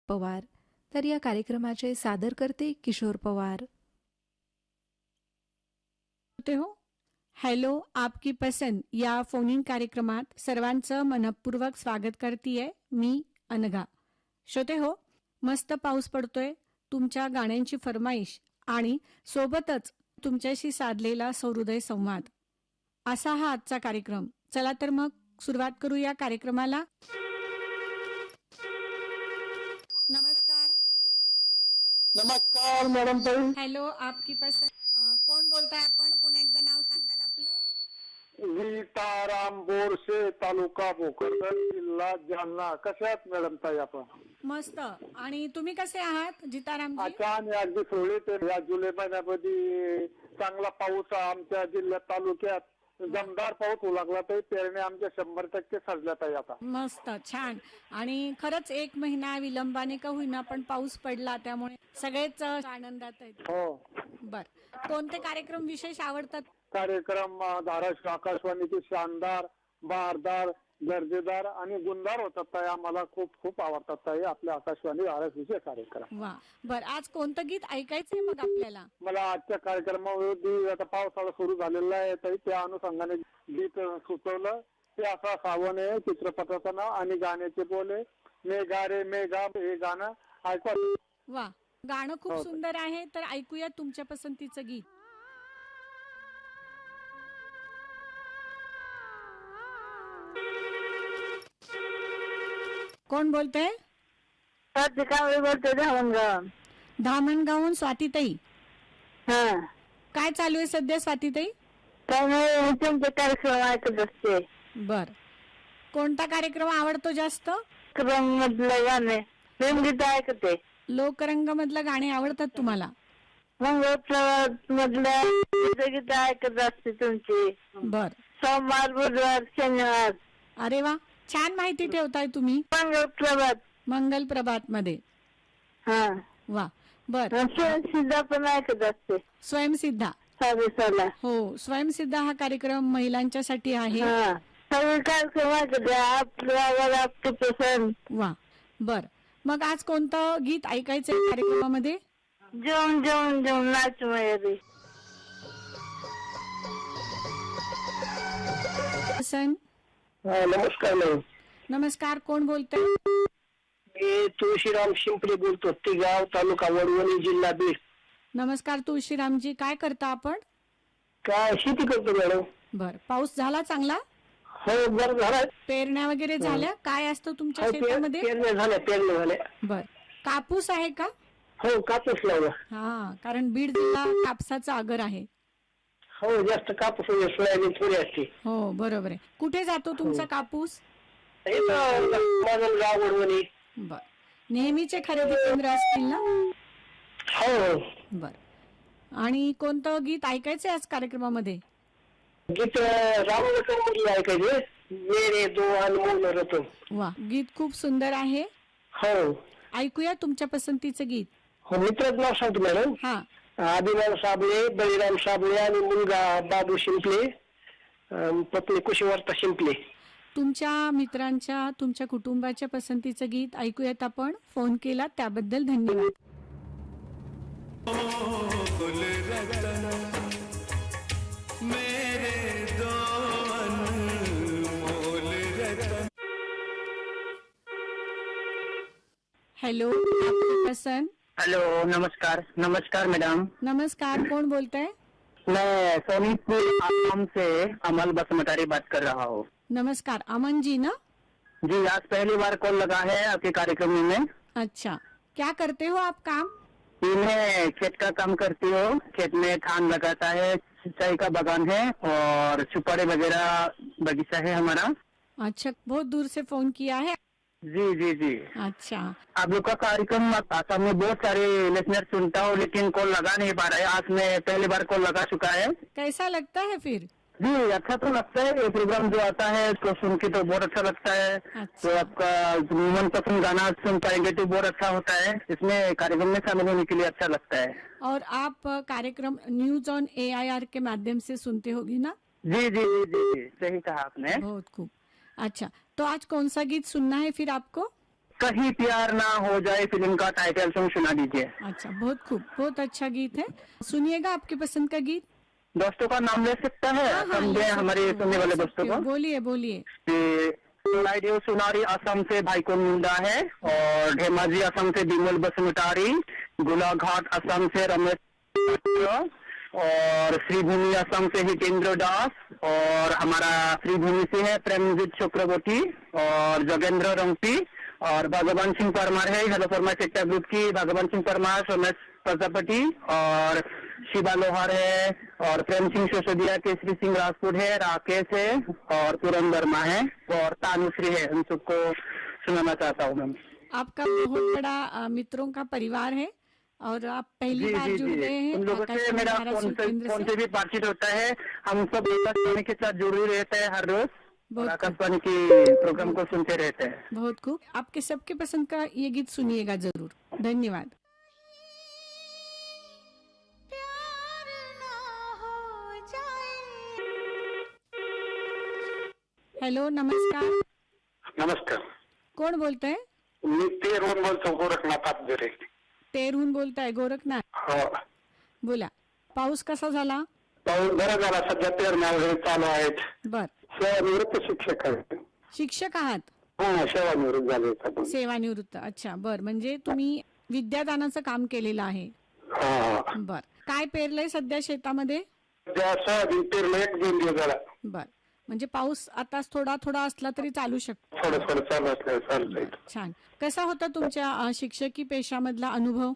पवार. तर या कार्यक्रमाचे सादर करते किशोर पवार. हो. हॅलो आपकी पसंद या फोन इन कार्यक्रमात सर्वांचं मनपूर्वक स्वागत करतेय मी अनघा. श्रोते हो, मस्त पाऊस पडतोय, तुमच्या गाण्यांची फरमाईश आणि सोबतच तुमच्याशी साधलेला सहृदय संवाद असा हा आजचा कार्यक्रम. चला तर मग सुरुवात करू या कार्यक्रमाला. नमस्कार. नमस्कार मॅडम ताई. हॅलो आपकी पसंद. कोण बोलताय आपण? पुन्हा एकदा नाव सांगाल आपलं? सीताराम बोरसे, तालुका भोकरदन, जिल्हा जालना. कशा आहात मॅडम ताई आपण? मस्त. आणि तुम्ही कसे आहात जितारामजी? अच्छा. आणि अगदी सोहळीत या जुलै महिन्यामध्ये चांगला पाऊस आमच्या जिल्ह्यात तालुक्यात दमदार पाऊस होऊ लागला. तर पेरण्या आमच्या 100% सजल्यात आहे आता. मस्त, छान. आणि खरंच एक महिना विलंबाने का होईना पण पाऊस पडला, त्यामुळे सगळेच आनंदात आहेत. हो. बर, कोणते कार्यक्रम विशेष आवडतात? कार्यक्रम धाराशिव आकाशवाणीचे शानदार, बहारदार, दर्जेदार आणि गुणदार होतात ताई. आम्हाला खूप खूप आवडतात ताई आपल्या आकाशवाणी धाराशिवचे कार्यक्रम. वा. बर, आज कोणतं गीत ऐकायचंय मग आपल्याला? मला आजच्या कार्यक्रमाविरुद्ध आता पावसाळा सुरू झालेला आहे ताई, त्या अनुषंगाने गीत सुचवलं. ते असा सावन आहे चित्रपटाचं नाव आणि गाण्याचे बोले मेघा रे मेघा. हे गाणं ऐकवा. वा, गाणं खूप सुंदर आहे. तर ऐकूया तुमच्या पसंतीचं गीत. कोण बोलतंय? बोलतोय धामणगाव. धामणगावहून स्वातीताई. हा, काय चालू आहे सध्या स्वातीताई? काय नाही, तुमचे कार्यक्रम ऐकत असते. बर, कोणता कार्यक्रम आवडतो जास्त? क्रम मधलं गाणे प्रेमगीत ऐकते. लोकरंग मधलं गाणे आवडतात तुम्हाला? मंगळ मधलं गीत ऐकत असते तुमची. बर. सोमवार, बुधवार, शनिवार. अरे वा, छान माहिती ठेवताय तुम्ही. मंगळ प्रभात. मंगल प्रभात मध्ये. हा. वा. बर. स्वयंसिद्धा पण ऐकत असते. स्वयंसिद्धा. साडेसाला. हो, स्वयंसिद्धा हा कार्यक्रम महिलांच्यासाठी आहे. हा, सगळे कार्यक्रम ऐकते. आपल्यावर आपली पसंत. वा. बर, मग आज कोणतं गीत ऐकायचंय कार्यक्रमामध्ये? जेवण जेवण जेवण नाच माहेरी. नमस्कार मॅडम. नमस्कार, कोण बोलतोय? मी तुळशीराम शिंपले बोलतो. तिगाव, तालुका वडवणी, जिल्हा बीड. नमस्कार तुळशीरामजी, काय करता आपण? काय शेती करतो मॅडम. बर, पाऊस झाला चांगला? हो, बरं झालं. पेरण्या वगैरे झाल्या? काय असतं तुमच्या शेतामध्ये? पेरण्या झाल्या. बर, कापूस आहे का? हो, कापूस लावला. हा, कारण बीड जिल्हा कापसाचा आगर आहे. हो, जास्त कापूस सोयाबीन थोडी असते. हो, बरोबर आहे. कुठे जातो तुमचा कापूस? माझं गाव वडवणी. बर, नेहमीचे खरेदी केंद्र असतील ना? हो. बर, आणि कोणतं गीत ऐकायचंय आज कार्यक्रमामध्ये? गीत रामवटमध्ये ऐकायचे, मेरे दो अनमोल रतन. वा, गीत खूप सुंदर आहे. हो, ऐकूया तुमच्या पसंतीचं गीत. हो. मित्राचं नाव सांगतो मॅडम. हा. आदिनाम साबळे, बळीराम साबळे आणि मुलगा बाबू शिंपले, पत्नी कुशीवर्ता शिंपले. तुमच्या मित्रांच्या, तुमच्या कुटुंबाच्या पसंतीचं गीत ऐकूयात आपण. फोन केला त्याबद्दल धन्यवाद. हॅलो आपकी पसंद. हेलो, नमस्कार. नमस्कार मैडम. नमस्कार, कोण बोलताय? मैं सोनीतपुर आसाम से अमल बसमतारी बात कर रहा हूँ. नमस्कार, अमन जी ना? जी, आज पहली बार कॉल लगा है आपके कार्यक्रम में. अच्छा, क्या करते हो आप काम? मैं खेत का काम करती हूँ. खेत में धान लगाता है, सिंचाई का बागान है और सुपारी वगैरह बगीचा है हमारा. अच्छा, बहुत दूर से फोन किया है. जी जी जी. अच्छा, आप लोग का कार्यक्रम आसाम में बहुत सारे लिसनर सुनता हूँ, लेकिन कॉल लगा नहीं पा रहा है. आज मैं पहली बार कॉल लगा चुका है. कैसा लगता है फिर? जी, अच्छा तो लगता है. ये प्रोग्राम जो आता है तो सुन के तो बहुत अच्छा लगता है. अच्छा. तो आपका मनपसंद गाना सुन पाएंगे तो बहुत अच्छा होता है. इसमें कार्यक्रम में शामिल होने के लिए अच्छा लगता है. और आप कार्यक्रम न्यूज ऑन AIR के माध्यम से सुनते होगी ना? जी जी जी जी, सही कहा आपने. बहुत खूब. अच्छा, तो आज कौन सा गीत सुनना है फिर आपको? कहीं प्यार ना हो जाए फिल्म का टाइटल सॉन्ग सुना दीजिए। अच्छा, बहुत अच्छा गीत है। सुनिएगा आपकी पसंद का गीत। दोस्तों का नाम ले सकता है? हाँ, हाँ, समझे ले सकते हमारे हो, सुनने ले वाले सकते दोस्तों हो। को। बोलिए बोलिए। लाइडियो सुनारी असम से भाईको मुंडा है, और धेमाजी असम से विमल बसुमतारी, गोलाघाट असम से रमेश, और श्रीभूमि असम से हितेंद्र दास, और हमारा श्रीभूमि से है प्रेमजीत चक्रवर्ती और जोगेंद्र रंगती, और भगवान सिंह परमार है hello for my sector group की भगवान सिंह परमार, सोमेश प्रजापति और शिवा लोहार है, और प्रेम सिंह सिसोदिया, केसरी सिंह राजपूत है, राकेश है और पूरन वर्मा है और तानुश्री है। उन सबको सुनाना चाहता हूँ मैम। आपका बहुत बड़ा मित्रों का परिवार है और आप पहली बार जुड़ गए हैं। उन लोगों से आकाशवाणी मेरा धाराशिव केंद्र फोन से। से भी बातचीत होता है। हम सब आकाशवाणी के साथ जुड़े रहते हैं हर रोज, और आकाशवाणी की प्रोग्राम को सुनते रहते हैं। बहुत खूब। आपके सबके पसंद का ये गीत सुनिएगा जरूर। धन्यवाद। हेलो, नमस्कार। नमस्कार, कोण बोलतंय? मी तेरून बोलतो, गोरखनाथ आपजरे. तेरून बोलताय, गोरखनाथ। हो, बोला, पाऊस कसा झाला? पाऊस बरा झाला. सध्या पेरण्या वगैरे चालू आहेत. बर, सेवानिवृत्त शिक्षक आहे. शिक्षक आहात? हा, सेवानिवृत्त झाले आपण. सेवानिवृत्त. अच्छा, बर. म्हणजे तुम्ही विद्यादानाचं काम केलेलं आहे. हा, बर. काय पेरलंय सध्या शेतामध्ये? सध्या सोयाबीन पेरलं 1-2 दिवस झाला. बर. म्हणजे पाऊस आता थोडा थोडा असला तरी चालू शकतो. थोडं थोडं चालू असलं चालतंय. छान. कसा होता तुमच्या शिक्षकी पेशामधला अनुभव?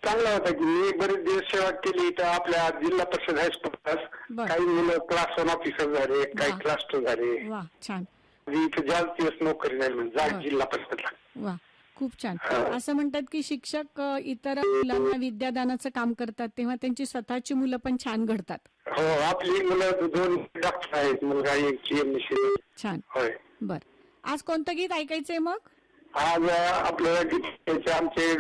चांगला होता की मी बरेच दिवस सेवा केली इथं आपल्या जिल्हा परिषद हायस्कूलला. बर. काही मुलं क्लास 1 ऑफिसर झाले, काही वा. क्लास 2 झाले. वा, छान. मी इथं जास्त दिवस नोकरी नाही म्हणजे बर. जाग जिल्हा परिषदला. वा, खूप छान. हा. असं म्हणतात की शिक्षक इतर मुलांना विद्यादानाचं काम करतात तेव्हा त्यांची स्वतःची मुलं पण छान घडतात. हो, आपली मुलं 2 डॉक्टर आहेत, मुलगा एक GMC. छान. होय. बर. आज कोणतं गीत ऐकायचंय मग? आज आपल्याला गीताचे आमचे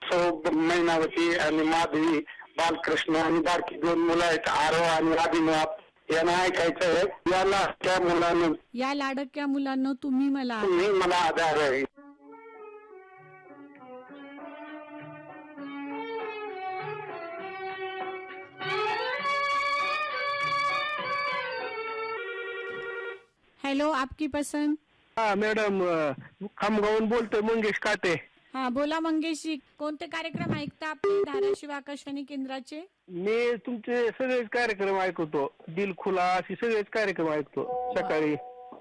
सौ मैनावती आणि माधवी, बालकृष्ण आणि बारकी 2 मुलं आहेत, आरव आणि अभिनव, यांना ऐकायचं आहे. याला त्या मुलांना या लाडक्या मुलांना तुम्ही मला तुम्ही मला आधार आहे. हॅलो, आपकी पसंद. हा मॅडम, खामगावून बोलतोय, मंगेश काटे. हा, बोला मंगेशजी. कोणते कार्यक्रम ऐकता आपले धाराशिव आकाशवाणी केंद्राचे? मी तुमचे सगळेच कार्यक्रम ऐकतो, दिल खुला असे सगळेच कार्यक्रम ऐकतो. सकाळी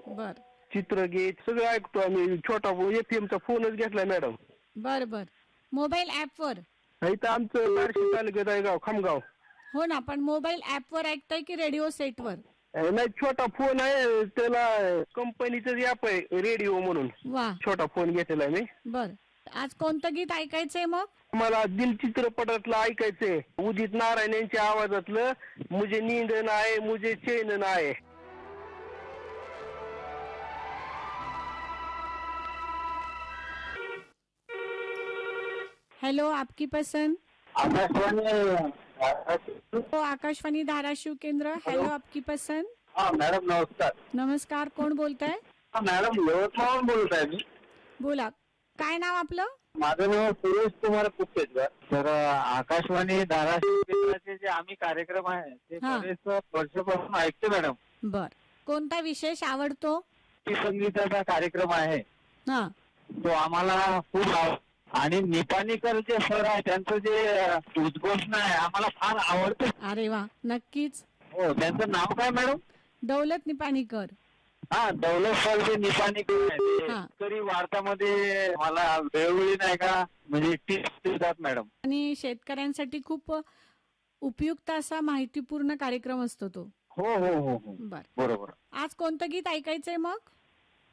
बर चित्रगीत सगळं ऐकतो आम्ही. छोटा FM चा फोनच घेतलाय मॅडम. बर बर. मोबाईल ऍप वर? इथं आमचं बार्शी तालुक्यात आहे गाव, खामगाव. हो ना, पण मोबाईल ऍप वर ऐकताय की रेडिओ सेट वर? नाही, छोटा फोन आहे, त्याला कंपनीचं ऍप आहे रेडिओ म्हणून. वा, छोटा फोन घेतलेला आहे मी. बर. आज कोणतं गीत ऐकायचंय मग? मला दिल चित्रपटातलं ऐकायचंय, उदित नारायण यांच्या आवाजातलं, मुझे नींद नाय मुझे चैन नाय. हॅलो, आपकी पसंद. आकाशवाणी. हो, आकाशवाणी धाराशिव केंद्र. हॅलो, आपकी पसंद. हा मॅडम, नमस्कार. नमस्कार, कोण बोलताय? हा मॅडम, यवतमाळहून बोलत आहे मी. बोला, काय नाव आपलं? माझं नाव सुरेश कुमार कुपेकर. तर आकाशवाणी धाराशिव केंद्राचे जे आम्ही कार्यक्रम आहे ते हा. बरेच वर्षापासून ऐकतो मॅडम. बर. कोणता विशेष आवडतो? संगीताचा कार्यक्रम आहे हा, तो आम्हाला खूप आणि निपाणीकर जे सर आहे त्यांचं जे उद्घोषणा आहे आम्हाला फार आवडतं. अरे वा, नक्कीच. हो, त्यांचं नाव काय मॅडम? दौलत निपाणीकर. हा, दौलत सर जे निपाणीकर आहे हा. शेतकरी वार्तामध्ये मला वेळोवेळी नाही का म्हणजे टिप्स देतात मॅडम. आणि शेतकऱ्यांसाठी खूप उपयुक्त असा माहितीपूर्ण कार्यक्रम असतो तो. हो हो हो हो, बर. बरोबर. आज कोणतं गीत ऐकायचंय मग?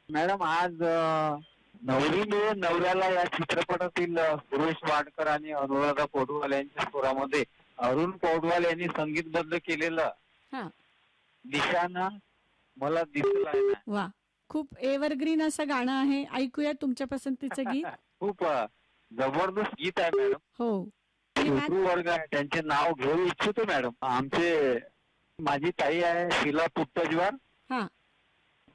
मॅडम, आज नवरी मिळे नवऱ्याला या चित्रपटातील सुरेश वाडकर आणि अनुराधा पौडवाल यांच्या स्वरामध्ये अरुण पौडवाल यांनी संगीतबद्ध केलेलं हा. निशाणा मला दिसला आहे ना. वा, खूप एव्हरग्रीन असं गाणं आहे. ऐकूया तुमच्या पसंतीचं गीत. खूप जबरदस्त गीत आहे मॅडम. हो. शिशु वर्ग आहे, त्यांचे नाव घेऊ इच्छितो मॅडम. आमचे माझी ताई आहे शिला पुट्टजवार, हा.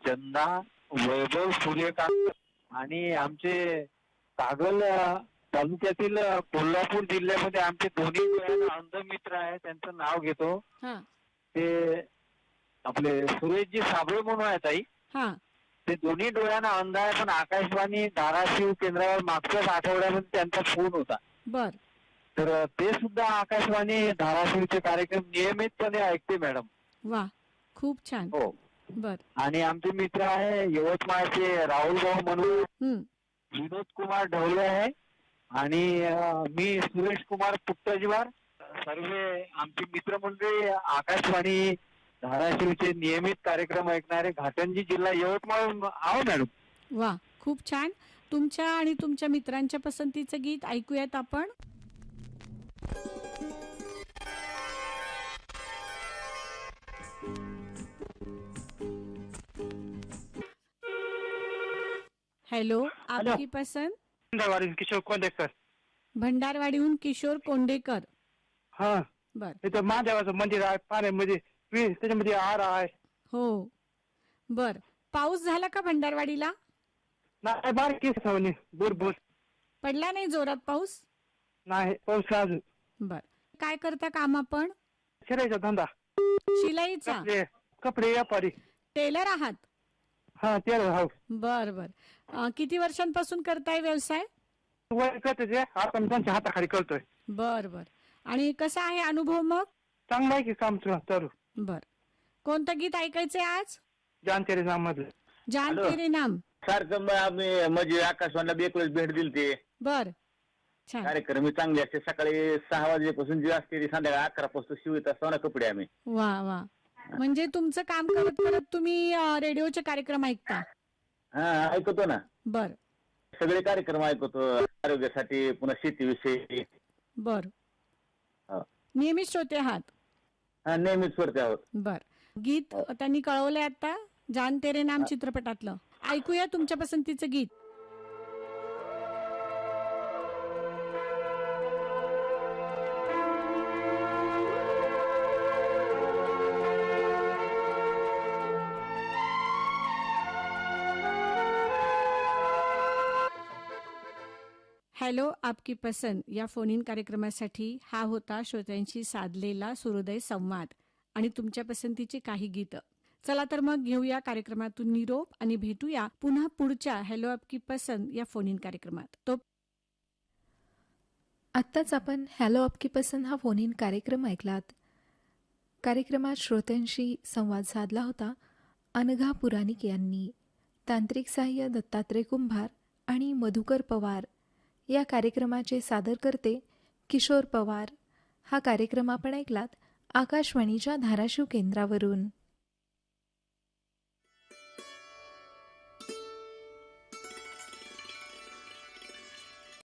चंदा, वैभव सूर्यकांत आणि आमचे कागल तालुक्यातील कोल्हापूर जिल्ह्यामध्ये आमचे दोन्ही अंध मित्र आहे, त्यांचं नाव घेतो. हा ते आपले सुरेशजी साबळे म्हणून आहे ताई. हा ते दोन्ही डोळ्यांना अंध आहे, पण आकाशवाणी धाराशिव केंद्रावर मागच्याच आठवड्यामध्ये त्यांचा फोन होता. बर तर ते सुद्धा आकाशवाणी धाराशिवचे कार्यक्रम नियमितपणे ऐकते मॅडम. वा खूप छान. हो. बर आणि आमचे मित्र आहे यवतमाळचे राहुल भाऊ म्हणून, हम्म विनोद कुमार ढवळे आहे, आणि मी सुरेश कुमार पुट्टजीवार. सर्व आमची मित्रमंडळी आकाशवाणी धाराशिवचे नियमित कार्यक्रम ऐकणारे, घाटंजी जिल्हा यवतमाळ आहो मॅडम. वा खूप छान. तुमच्या आणि तुमच्या मित्रांच्या पसंतीचं गीत ऐकूयात आपण. हॅलो, आपकी पसंद. किशोर कोंडेकर. भंडारवाडीहून किशोर कोंडेकर. हा, बर इथं महादेवाचं मंदिर आहे पाण्यामध्ये, त्याच्यामध्ये आर आहे. हो बर. पाऊस झाला का भंडारवाडीला? नाही, बारीक बुरबुर. पडला नाही जोरात पाऊस? नाही, पाऊस अजून. बर. काय करता काम आपण? शिरायचा धंदा. शिलाईचा? कपडे व्यापारी. टेलर आहात? हा, टेलर हाऊ. बर बर. किती वर्षांपासून करताय व्यवसाय? वय करते, आता मी त्यांच्या हाताखाली करतोय. बर बर. आणि कसा आहे अनुभव मग? चांगलं आहे की काम चालू. बर. कोणतं गीत ऐकायचंय आज? जान तेरे नाम मधलं. जान तेरे नाम. सारखं आम्ही म्हणजे आकाशवाणीला बी एक वेळेस भेट दिली ते बर छान. कार्यक्रम चांगले असते. सकाळी 6 वाजल्यापासून जे असते संध्याकाळी 11 पासून शिवत असतो ना कपडे आम्ही. वा वा. म्हणजे तुमचं काम करत करत तुम्ही रेडिओचे कार्यक्रम ऐकता? हा, ऐकतो ना. बर सगळे कार्यक्रम ऐकतो, आरोग्यासाठी, पुन्हा शेतीविषयी. बर. हो. नियमित श्रोते आहात? हा, नेहमीच करते आहोत. बर. गीत त्यांनी कळवलंय आता, जान तेरे नाम चित्रपटातलं. ऐकूया तुमच्या पसंतीचं गीत. हॅलो, आपकी पसंद या फोन इन कार्यक्रमासाठी हा होता श्रोत्यांशी साधलेला सूर्योदय संवाद आणि तुमच्या पसंतीची काही गीतं. चला तर मग घेऊया कार्यक्रमातून निरोप आणि भेटूया पुन्हा पुढच्या हॅलो आपकी पसंद या फोन इन कार्यक्रमात. तो आत्ताच आपण हॅलो आपकी पसंद हा फोन इन कार्यक्रम ऐकलात. कार्यक्रमात श्रोत्यांशी संवाद साधला होता अनघा पुराणिक यांनी. तांत्रिक सहाय्य दत्तात्रय कुंभार आणि मधुकर पवार. या कार्यक्रमाचे सादरकर्ते किशोर पवार. हा कार्यक्रम आपण ऐकलात आकाशवाणीच्या धाराशिव केंद्रावरून.